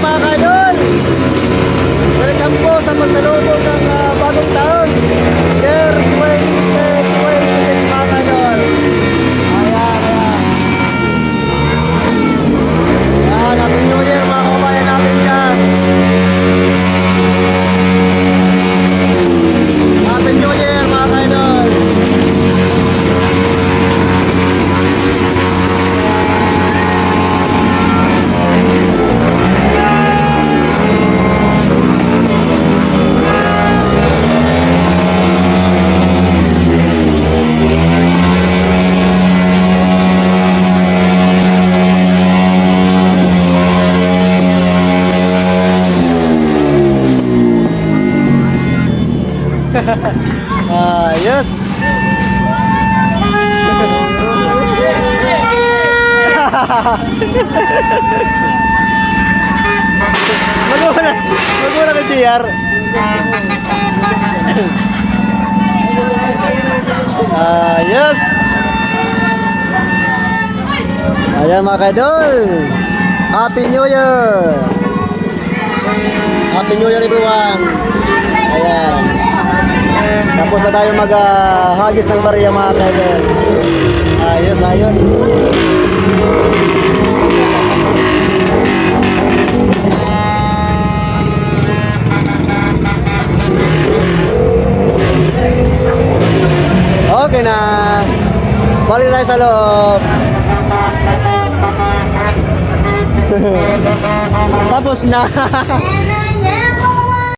mga kaidol! Welcome po sa pagsalubong ng bagong taon. Year 2026 mga kaidol. Ayan, ayan. Ayan, Happy New Year mga kabayan natin dyan. Happy New Year mga kaidol. Ayos. Magmula ka CR. Ayos. Ayan mga kaidol. Happy New Year. Happy New Year everyone. Ayan. Tapos na tayo mag-hagis ng barya mga kaidol. Ayos, ayos. Okay na. Balik tayo sa loob. Tapos na.